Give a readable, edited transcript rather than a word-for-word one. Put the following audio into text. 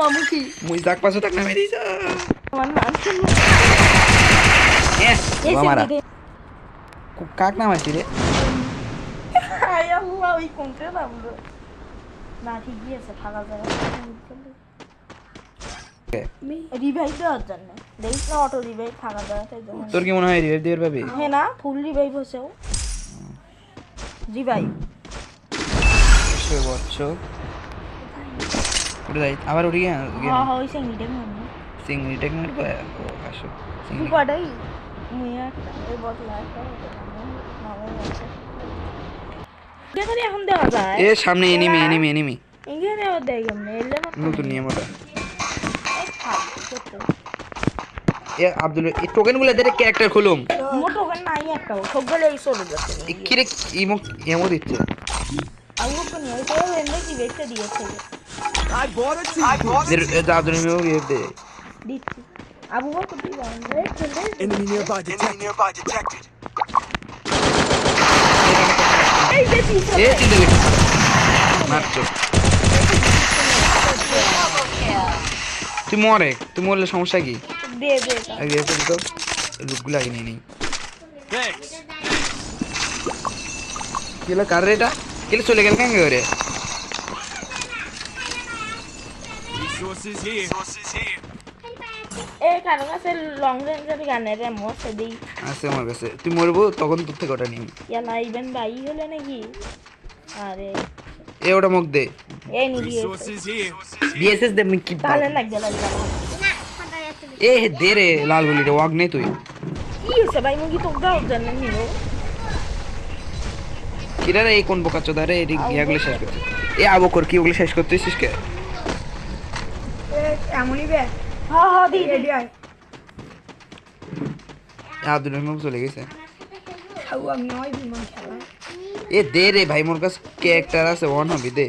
মামুকি মুই যাক পাশে তাক নামে দিছ আমার মানছিল মারা কাক নামাইছি রে আয় আল্লাহ ওই কোনটা নামলো না ঠিকই আছে ফাঁকা জায়গা রিভাইভ দেওয়ার জন্য দেখিস না অটো রিভাইভ ফাঁকা জায়গাটার জন্য তোর কি মনে হয় রিভাইভ দেওয়ার পাবি হ্যাঁ না ফুল রিভাইভ হচ্ছেও রিভাইভ সে বচ্চো উঠে যাই আবার উঠে গিয়ে হ্যাঁ হ্যাঁ ওই সিংড়িটা মনে সিংড়ি টেকনিক ও আসো তুই কটাই মুই একটা এই বটলা একটা দেখি এখন দেওয়া যায় এ সামনে এনিমি এনিমি এনিমি এখানে আবার দেয় কেমনে এলে নতুন নিয়ম ওটা এ আব্দুল এই টোকেন গুলো দে ক্যারেক্টার খুলুম মোটো ওখানে নাই একটা সবগুলো এই চলে যাচ্ছে কি রে ইমো এমো দিচ্ছে আমি তো নিয়ে তো এমনি কি দেখতে দিয়েছে আব্দুল নিয়ম দে দিচ্ছি আবু বকর তুই জানেন Enemy nearby detected. এই দেখি এ চিন্তা করি মারছো তুই মরে তুই মরলে সমস্যা কি দে দে আগে এসে তো লুকগুলো আগে নিয়ে নেই Thanks. কিলো কার রে এটা কিলো চলে গেল কেন করে Resources here. এই কারণ আছে লং রেঞ্জের গানের এমন আছে দেই আছে আমার কাছে তুই মরবো তখন তোর থেকে ওটা নিবি ইয়ালা ইভেন বাই হলে নাকি আরে এ ওটা মুখ দে এই নিবি Resources here. বিএসএস দে কি তাহলে না গেল এ দে রে লাল গুলি রে ওয়াগ নেই তুই কি হচ্ছে ভাই মুগি তো দাও জান নিল কিরা রে এই কোন বোকা চোদা রে এটি ইয়াগুলো শেষ করতে এ আবো কর কি ওগুলো শেষ করতেছিস কে এমনই বে হ্যাঁ হ্যাঁ দি রেডি আই আব্দুল রহিম চলে গেছে খাও আমি ওই বিমান খেলা এ দে রে ভাই মোর কাছে ক্যারেক্টার আছে ওয়ান হবি দে